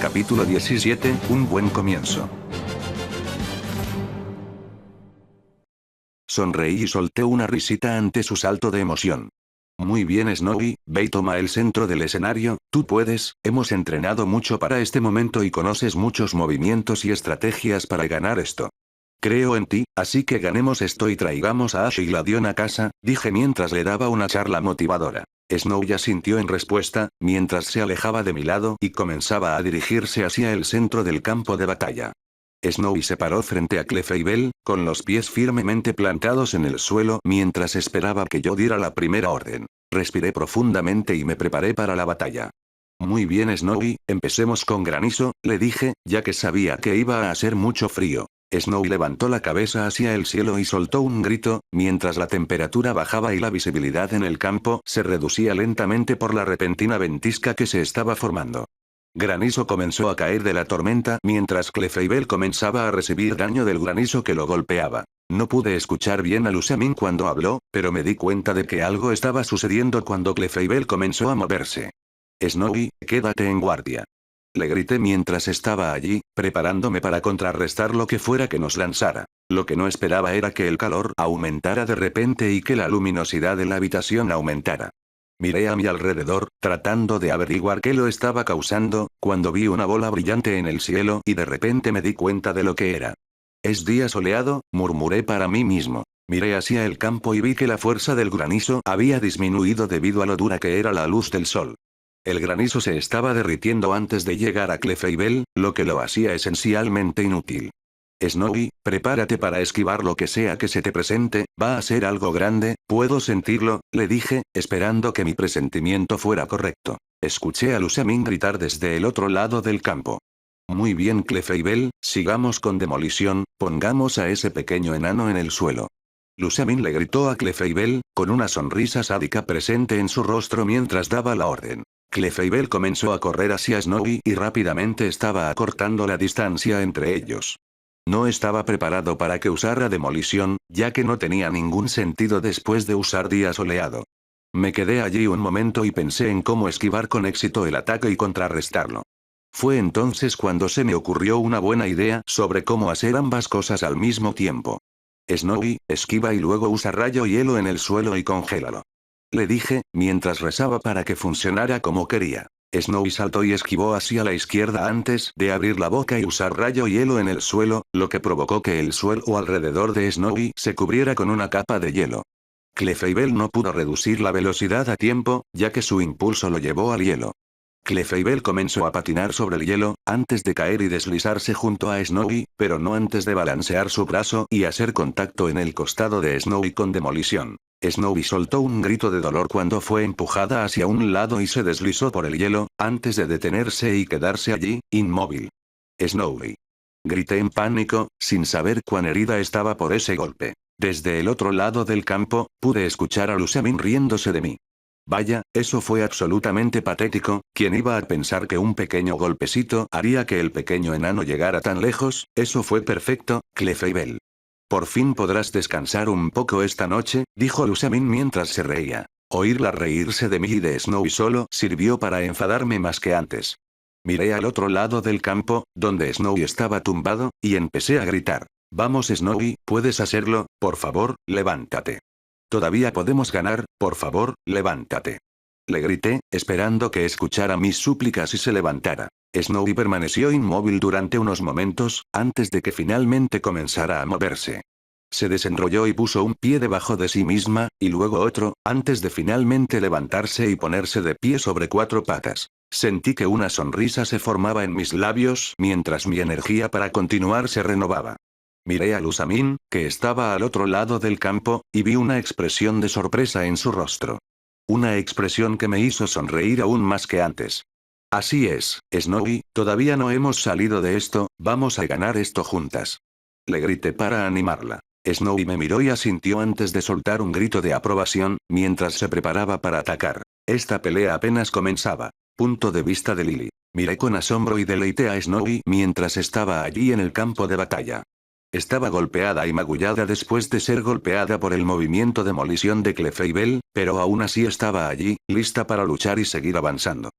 Capítulo 17, un buen comienzo. Sonreí y solté una risita ante su salto de emoción. Muy bien Snowy, ve y toma el centro del escenario, tú puedes, hemos entrenado mucho para este momento y conoces muchos movimientos y estrategias para ganar esto. Creo en ti, así que ganemos esto y traigamos a Ash y Gladion a casa, dije mientras le daba una charla motivadora. Snowy asintió en respuesta, mientras se alejaba de mi lado y comenzaba a dirigirse hacia el centro del campo de batalla. Snowy se paró frente a Clefairbel, con los pies firmemente plantados en el suelo mientras esperaba que yo diera la primera orden. Respiré profundamente y me preparé para la batalla. Muy bien Snowy, empecemos con granizo, le dije, ya que sabía que iba a hacer mucho frío. Snowy levantó la cabeza hacia el cielo y soltó un grito, mientras la temperatura bajaba y la visibilidad en el campo se reducía lentamente por la repentina ventisca que se estaba formando. Granizo comenzó a caer de la tormenta mientras Clefairbel comenzaba a recibir daño del granizo que lo golpeaba. No pude escuchar bien a Lusamin cuando habló, pero me di cuenta de que algo estaba sucediendo cuando Clefairbel comenzó a moverse. Snowy, quédate en guardia. Le grité mientras estaba allí, preparándome para contrarrestar lo que fuera que nos lanzara. Lo que no esperaba era que el calor aumentara de repente y que la luminosidad de la habitación aumentara. Miré a mi alrededor, tratando de averiguar qué lo estaba causando, cuando vi una bola brillante en el cielo y de repente me di cuenta de lo que era. Es día soleado, murmuré para mí mismo. Miré hacia el campo y vi que la fuerza del granizo había disminuido debido a lo dura que era la luz del sol. El granizo se estaba derritiendo antes de llegar a Clefairbel, lo que lo hacía esencialmente inútil. Snowy, prepárate para esquivar lo que sea que se te presente, va a ser algo grande, puedo sentirlo, le dije, esperando que mi presentimiento fuera correcto. Escuché a Lusamin gritar desde el otro lado del campo. Muy bien Clefairbel, sigamos con demolición, pongamos a ese pequeño enano en el suelo. Lusamin le gritó a Clefairbel, con una sonrisa sádica presente en su rostro mientras daba la orden. Clefairbel comenzó a correr hacia Snowy y rápidamente estaba acortando la distancia entre ellos. No estaba preparado para que usara demolición, ya que no tenía ningún sentido después de usar día soleado. Me quedé allí un momento y pensé en cómo esquivar con éxito el ataque y contrarrestarlo. Fue entonces cuando se me ocurrió una buena idea sobre cómo hacer ambas cosas al mismo tiempo. Snowy, esquiva y luego usa rayo hielo en el suelo y congélalo. Le dije, mientras rezaba para que funcionara como quería. Snowy saltó y esquivó hacia la izquierda antes de abrir la boca y usar rayo hielo en el suelo, lo que provocó que el suelo alrededor de Snowy se cubriera con una capa de hielo. Clefairbel no pudo reducir la velocidad a tiempo, ya que su impulso lo llevó al hielo. Clefairbel comenzó a patinar sobre el hielo, antes de caer y deslizarse junto a Snowy, pero no antes de balancear su brazo y hacer contacto en el costado de Snowy con demolición. Snowy soltó un grito de dolor cuando fue empujada hacia un lado y se deslizó por el hielo, antes de detenerse y quedarse allí, inmóvil. Snowy. Grité en pánico, sin saber cuán herida estaba por ese golpe. Desde el otro lado del campo, pude escuchar a Lusamin riéndose de mí. Vaya, eso fue absolutamente patético, ¿quién iba a pensar que un pequeño golpecito haría que el pequeño enano llegara tan lejos? Eso fue perfecto, Clefairbel. Por fin podrás descansar un poco esta noche, dijo Lusamin mientras se reía. Oírla reírse de mí y de Snowy solo sirvió para enfadarme más que antes. Miré al otro lado del campo, donde Snowy estaba tumbado, y empecé a gritar. Vamos Snowy, puedes hacerlo, por favor, levántate. Todavía podemos ganar, por favor, levántate. Le grité, esperando que escuchara mis súplicas y se levantara. Snowy permaneció inmóvil durante unos momentos, antes de que finalmente comenzara a moverse. Se desenrolló y puso un pie debajo de sí misma, y luego otro, antes de finalmente levantarse y ponerse de pie sobre 4 patas. Sentí que una sonrisa se formaba en mis labios mientras mi energía para continuar se renovaba. Miré a Lusamin, que estaba al otro lado del campo, y vi una expresión de sorpresa en su rostro. Una expresión que me hizo sonreír aún más que antes. Así es, Snowy, todavía no hemos salido de esto, vamos a ganar esto juntas. Le grité para animarla. Snowy me miró y asintió antes de soltar un grito de aprobación, mientras se preparaba para atacar. Esta pelea apenas comenzaba. Punto de vista de Lily. Miré con asombro y deleité a Snowy mientras estaba allí en el campo de batalla. Estaba golpeada y magullada después de ser golpeada por el movimiento demolición de Clefairbel, pero aún así estaba allí, lista para luchar y seguir avanzando.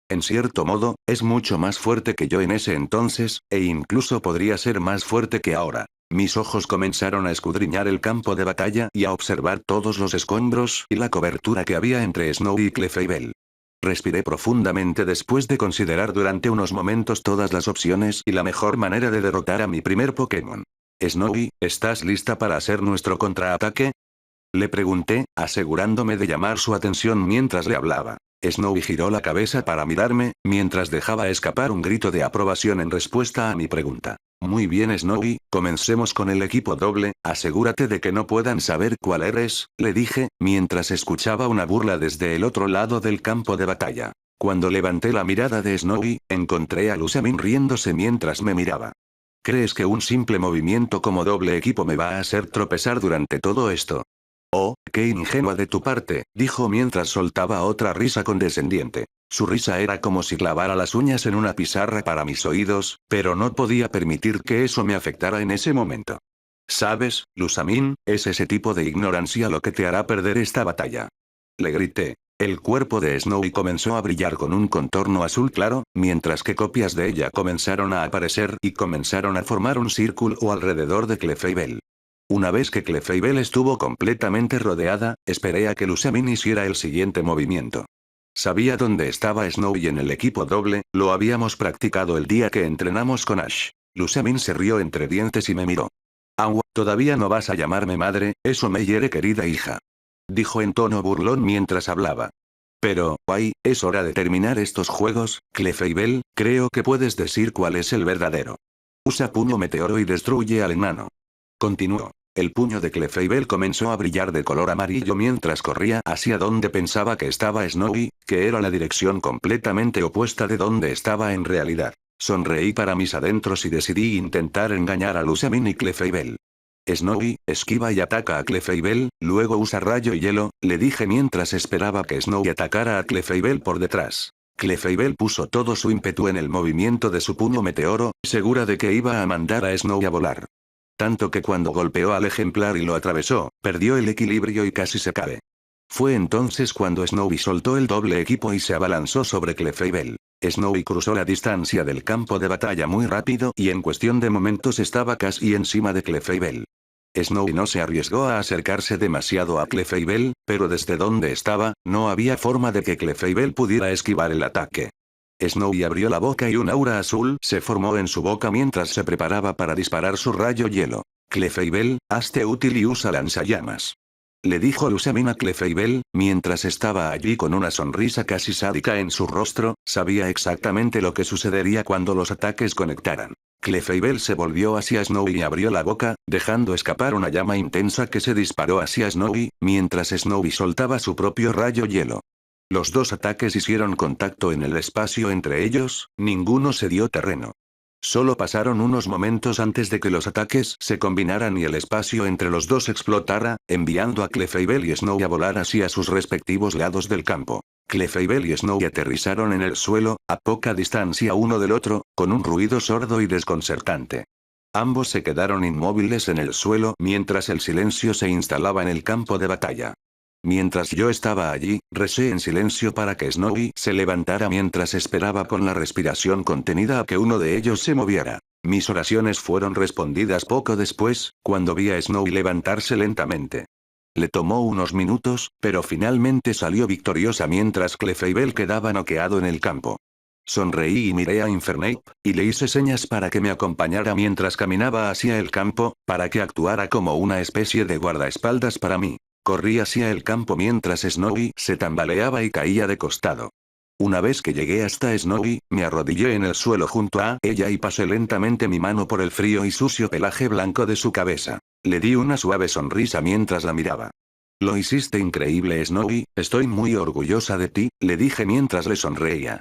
En cierto modo, es mucho más fuerte que yo en ese entonces, e incluso podría ser más fuerte que ahora. Mis ojos comenzaron a escudriñar el campo de batalla y a observar todos los escombros y la cobertura que había entre Snowy y Clefairbel. Respiré profundamente después de considerar durante unos momentos todas las opciones y la mejor manera de derrotar a mi primer Pokémon. Snowy, ¿estás lista para hacer nuestro contraataque? Le pregunté, asegurándome de llamar su atención mientras le hablaba. Snowy giró la cabeza para mirarme, mientras dejaba escapar un grito de aprobación en respuesta a mi pregunta. Muy bien Snowy, comencemos con el equipo doble, asegúrate de que no puedan saber cuál eres, le dije, mientras escuchaba una burla desde el otro lado del campo de batalla. Cuando levanté la mirada de Snowy, encontré a Lusamin riéndose mientras me miraba. ¿Crees que un simple movimiento como doble equipo me va a hacer tropezar durante todo esto? Oh, qué ingenua de tu parte, dijo mientras soltaba otra risa condescendiente. Su risa era como si clavara las uñas en una pizarra para mis oídos, pero no podía permitir que eso me afectara en ese momento. ¿Sabes, Lusamin, es ese tipo de ignorancia lo que te hará perder esta batalla? Le grité. El cuerpo de Snowy comenzó a brillar con un contorno azul claro, mientras que copias de ella comenzaron a aparecer y comenzaron a formar un círculo alrededor de Clefairbel. Una vez que Clefairbel estuvo completamente rodeada, esperé a que Lusamin hiciera el siguiente movimiento. Sabía dónde estaba Snowy en el equipo doble, lo habíamos practicado el día que entrenamos con Ash. Lusamin se rió entre dientes y me miró. «Agua, ¿todavía no vas a llamarme madre? Eso me hiere querida hija», dijo en tono burlón mientras hablaba. «Pero, ay, es hora de terminar estos juegos, Clefairbel, creo que puedes decir cuál es el verdadero. Usa puño meteoro y destruye al enano». Continuó. El puño de Clefairbel comenzó a brillar de color amarillo mientras corría hacia donde pensaba que estaba Snowy, que era la dirección completamente opuesta de donde estaba en realidad. Sonreí para mis adentros y decidí intentar engañar a Lusamin y Clefairbel. Snowy, esquiva y ataca a Clefairbel, luego usa rayo y hielo, le dije mientras esperaba que Snowy atacara a Clefairbel por detrás. Clefairbel puso todo su ímpetu en el movimiento de su puño meteoro, segura de que iba a mandar a Snowy a volar. Tanto que cuando golpeó al ejemplar y lo atravesó, perdió el equilibrio y casi se cae. Fue entonces cuando Snowy soltó el doble equipo y se abalanzó sobre Clefairbel. Snowy cruzó la distancia del campo de batalla muy rápido y en cuestión de momentos estaba casi encima de Clefairbel. Snowy no se arriesgó a acercarse demasiado a Clefairbel, pero desde donde estaba, no había forma de que Clefairbel pudiera esquivar el ataque. Snowy abrió la boca y un aura azul se formó en su boca mientras se preparaba para disparar su rayo hielo. «Clefairbel, hazte útil y usa lanzallamas», le dijo Lusamin a Clefairbel, mientras estaba allí con una sonrisa casi sádica en su rostro, sabía exactamente lo que sucedería cuando los ataques conectaran. Clefairbel se volvió hacia Snowy y abrió la boca, dejando escapar una llama intensa que se disparó hacia Snowy, mientras Snowy soltaba su propio rayo hielo. Los dos ataques hicieron contacto en el espacio entre ellos, ninguno se dio terreno. Solo pasaron unos momentos antes de que los ataques se combinaran y el espacio entre los dos explotara, enviando a Clefairbel y Snowy a volar hacia sus respectivos lados del campo. Clefairbel y Snowy aterrizaron en el suelo, a poca distancia uno del otro, con un ruido sordo y desconcertante. Ambos se quedaron inmóviles en el suelo mientras el silencio se instalaba en el campo de batalla. Mientras yo estaba allí, recé en silencio para que Snowy se levantara mientras esperaba con la respiración contenida a que uno de ellos se moviera. Mis oraciones fueron respondidas poco después, cuando vi a Snowy levantarse lentamente. Le tomó unos minutos, pero finalmente salió victoriosa mientras Clefairbel quedaba noqueado en el campo. Sonreí y miré a Infernape, y le hice señas para que me acompañara mientras caminaba hacia el campo, para que actuara como una especie de guardaespaldas para mí. Corrí hacia el campo mientras Snowy se tambaleaba y caía de costado. Una vez que llegué hasta Snowy, me arrodillé en el suelo junto a ella y pasé lentamente mi mano por el frío y sucio pelaje blanco de su cabeza. Le di una suave sonrisa mientras la miraba. «Lo hiciste increíble Snowy, estoy muy orgullosa de ti», le dije mientras le sonreía.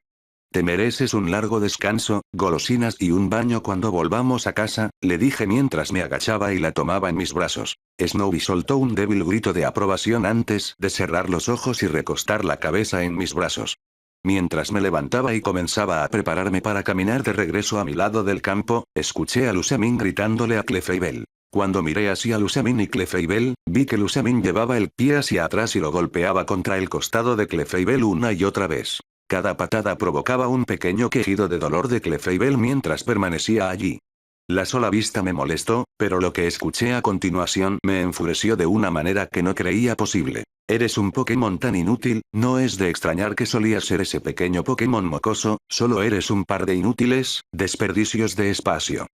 «Te mereces un largo descanso, golosinas y un baño cuando volvamos a casa», le dije mientras me agachaba y la tomaba en mis brazos. Snowy soltó un débil grito de aprobación antes de cerrar los ojos y recostar la cabeza en mis brazos. Mientras me levantaba y comenzaba a prepararme para caminar de regreso a mi lado del campo, escuché a Lusamin gritándole a Clefairbel. Cuando miré hacia Lusamin y Clefairbel, vi que Lusamin llevaba el pie hacia atrás y lo golpeaba contra el costado de Clefairbel una y otra vez. Cada patada provocaba un pequeño quejido de dolor de Clefairbel mientras permanecía allí. La sola vista me molestó, pero lo que escuché a continuación me enfureció de una manera que no creía posible. Eres un Pokémon tan inútil, no es de extrañar que solías ser ese pequeño Pokémon mocoso, solo eres un par de inútiles, desperdicios de espacio.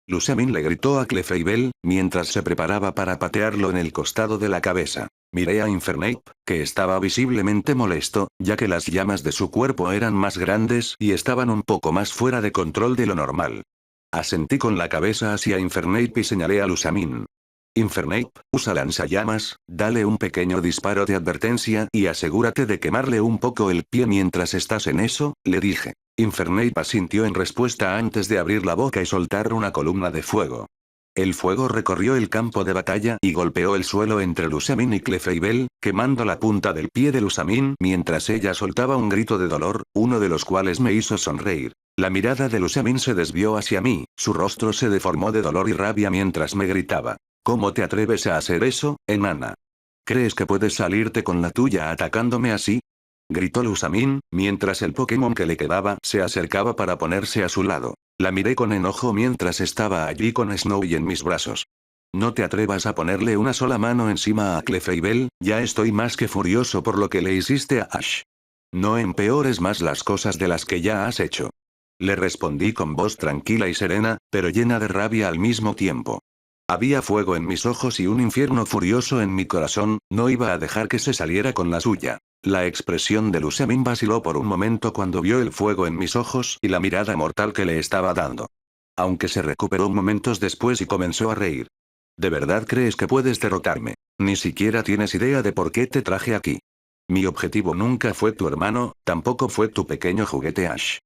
Lusamin le gritó a Clefairbel, mientras se preparaba para patearlo en el costado de la cabeza. Miré a Infernape, que estaba visiblemente molesto, ya que las llamas de su cuerpo eran más grandes y estaban un poco más fuera de control de lo normal. Asentí con la cabeza hacia Infernape y señalé a Lusamin. Infernape, usa lanzallamas, dale un pequeño disparo de advertencia y asegúrate de quemarle un poco el pie mientras estás en eso, le dije. Infernape asintió en respuesta antes de abrir la boca y soltar una columna de fuego. El fuego recorrió el campo de batalla y golpeó el suelo entre Lusamin y Clefairbel, quemando la punta del pie de Lusamin mientras ella soltaba un grito de dolor, uno de los cuales me hizo sonreír. La mirada de Lusamin se desvió hacia mí, su rostro se deformó de dolor y rabia mientras me gritaba. ¿Cómo te atreves a hacer eso, enana? ¿Crees que puedes salirte con la tuya atacándome así? Gritó Lusamin, mientras el Pokémon que le quedaba se acercaba para ponerse a su lado. La miré con enojo mientras estaba allí con Snowy en mis brazos. No te atrevas a ponerle una sola mano encima a Clefairbel, ya estoy más que furioso por lo que le hiciste a Ash. No empeores más las cosas de las que ya has hecho. Le respondí con voz tranquila y serena, pero llena de rabia al mismo tiempo. Había fuego en mis ojos y un infierno furioso en mi corazón, no iba a dejar que se saliera con la suya. La expresión de Lusamin vaciló por un momento cuando vio el fuego en mis ojos y la mirada mortal que le estaba dando. Aunque se recuperó momentos después y comenzó a reír. ¿De verdad crees que puedes derrotarme? Ni siquiera tienes idea de por qué te traje aquí. Mi objetivo nunca fue tu hermano, tampoco fue tu pequeño juguete Ash.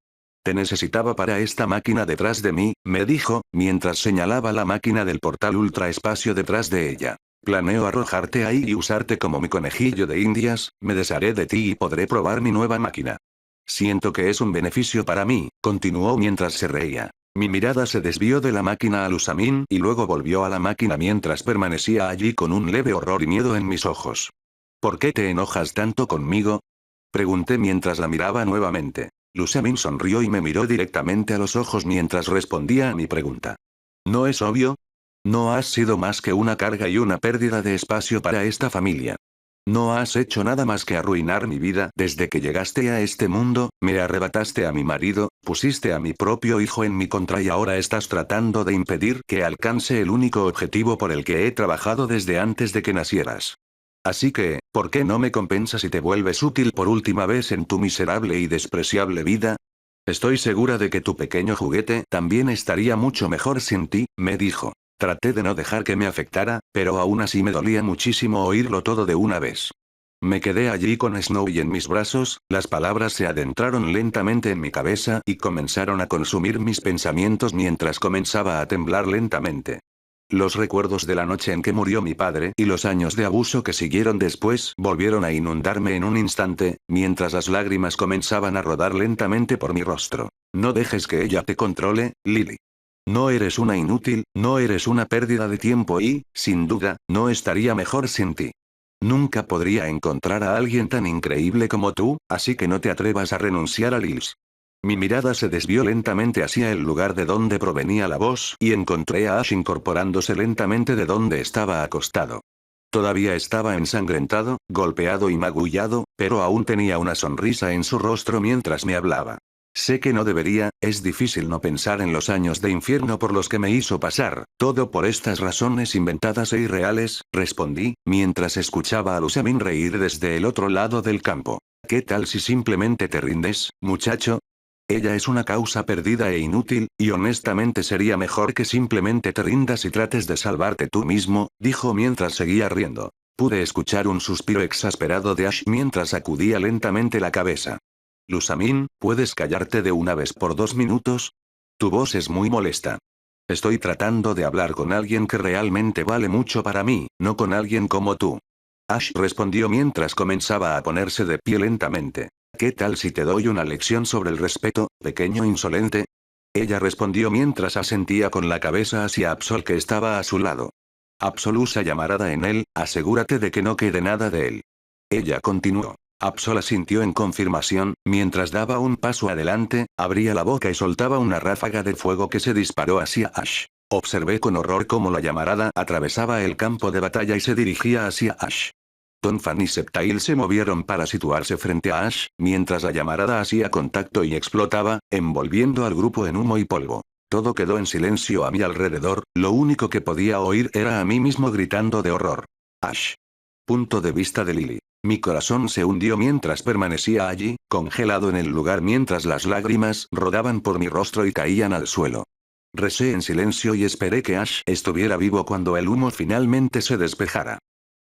Te necesitaba para esta máquina detrás de mí, me dijo, mientras señalaba la máquina del portal ultraespacio detrás de ella. Planeo arrojarte ahí y usarte como mi conejillo de indias, me desharé de ti y podré probar mi nueva máquina. Siento que es un beneficio para mí, continuó mientras se reía. Mi mirada se desvió de la máquina a Lusamin y luego volvió a la máquina mientras permanecía allí con un leve horror y miedo en mis ojos. ¿Por qué te enojas tanto conmigo? Pregunté mientras la miraba nuevamente. Lusamin sonrió y me miró directamente a los ojos mientras respondía a mi pregunta. ¿No es obvio? No has sido más que una carga y una pérdida de espacio para esta familia. No has hecho nada más que arruinar mi vida desde que llegaste a este mundo, me arrebataste a mi marido, pusiste a mi propio hijo en mi contra y ahora estás tratando de impedir que alcance el único objetivo por el que he trabajado desde antes de que nacieras. Así que, ¿por qué no me compensas y te vuelves útil por última vez en tu miserable y despreciable vida? Estoy segura de que tu pequeño juguete también estaría mucho mejor sin ti, me dijo. Traté de no dejar que me afectara, pero aún así me dolía muchísimo oírlo todo de una vez. Me quedé allí con Snowy en mis brazos, las palabras se adentraron lentamente en mi cabeza y comenzaron a consumir mis pensamientos mientras comenzaba a temblar lentamente. Los recuerdos de la noche en que murió mi padre y los años de abuso que siguieron después volvieron a inundarme en un instante, mientras las lágrimas comenzaban a rodar lentamente por mi rostro. No dejes que ella te controle, Lily. No eres una inútil, no eres una pérdida de tiempo y, sin duda, no estaría mejor sin ti. Nunca podría encontrar a alguien tan increíble como tú, así que no te atrevas a renunciar a Lils. Mi mirada se desvió lentamente hacia el lugar de donde provenía la voz y encontré a Ash incorporándose lentamente de donde estaba acostado. Todavía estaba ensangrentado, golpeado y magullado, pero aún tenía una sonrisa en su rostro mientras me hablaba. Sé que no debería, es difícil no pensar en los años de infierno por los que me hizo pasar, todo por estas razones inventadas e irreales, respondí, mientras escuchaba a Lusamin reír desde el otro lado del campo. ¿Qué tal si simplemente te rindes, muchacho? Ella es una causa perdida e inútil, y honestamente sería mejor que simplemente te rindas y trates de salvarte tú mismo, dijo mientras seguía riendo. Pude escuchar un suspiro exasperado de Ash mientras sacudía lentamente la cabeza. Lusamin, ¿puedes callarte de una vez por 2 minutos? Tu voz es muy molesta. Estoy tratando de hablar con alguien que realmente vale mucho para mí, no con alguien como tú. Ash respondió mientras comenzaba a ponerse de pie lentamente. ¿Qué tal si te doy una lección sobre el respeto, pequeño insolente? Ella respondió mientras asentía con la cabeza hacia Absol que estaba a su lado. Absol usa llamarada en él, asegúrate de que no quede nada de él. Ella continuó. Absol asintió en confirmación, mientras daba un paso adelante, abría la boca y soltaba una ráfaga de fuego que se disparó hacia Ash. Observé con horror cómo la llamarada atravesaba el campo de batalla y se dirigía hacia Ash. Donphan y Sceptile se movieron para situarse frente a Ash, mientras la llamarada hacía contacto y explotaba, envolviendo al grupo en humo y polvo. Todo quedó en silencio a mi alrededor, lo único que podía oír era a mí mismo gritando de horror. Ash. Punto de vista de Lily. Mi corazón se hundió mientras permanecía allí, congelado en el lugar mientras las lágrimas rodaban por mi rostro y caían al suelo. Recé en silencio y esperé que Ash estuviera vivo cuando el humo finalmente se despejara.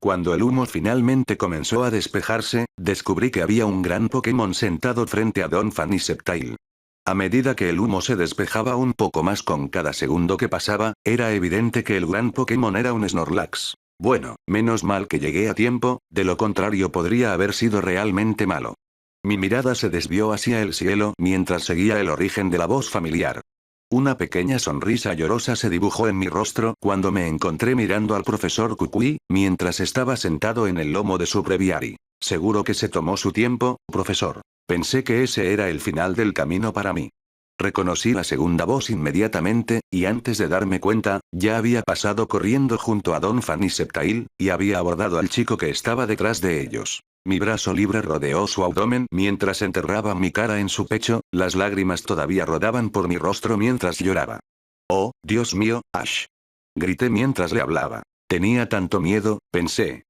Cuando el humo finalmente comenzó a despejarse, descubrí que había un gran Pokémon sentado frente a Donphan y Sceptile. A medida que el humo se despejaba un poco más con cada segundo que pasaba, era evidente que el gran Pokémon era un Snorlax. Bueno, menos mal que llegué a tiempo, de lo contrario podría haber sido realmente malo. Mi mirada se desvió hacia el cielo mientras seguía el origen de la voz familiar. Una pequeña sonrisa llorosa se dibujó en mi rostro cuando me encontré mirando al profesor Kukui, mientras estaba sentado en el lomo de su breviary. Seguro que se tomó su tiempo, profesor. Pensé que ese era el final del camino para mí. Reconocí la segunda voz inmediatamente, y antes de darme cuenta, ya había pasado corriendo junto a Donphan y Sceptile, y había abordado al chico que estaba detrás de ellos. Mi brazo libre rodeó su abdomen mientras enterraba mi cara en su pecho, las lágrimas todavía rodaban por mi rostro mientras lloraba. «Oh, Dios mío, Ash». Grité mientras le hablaba. Tenía tanto miedo, pensé.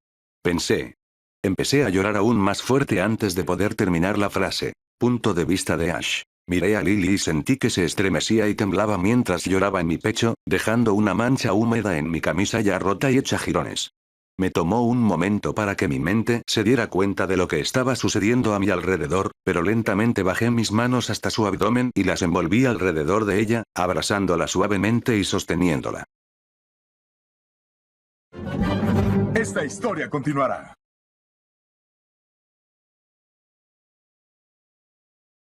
Empecé a llorar aún más fuerte antes de poder terminar la frase. Punto de vista de Ash. Miré a Lily y sentí que se estremecía y temblaba mientras lloraba en mi pecho, dejando una mancha húmeda en mi camisa ya rota y hecha jirones. Me tomó un momento para que mi mente se diera cuenta de lo que estaba sucediendo a mi alrededor, pero lentamente bajé mis manos hasta su abdomen y las envolví alrededor de ella, abrazándola suavemente y sosteniéndola. Esta historia continuará.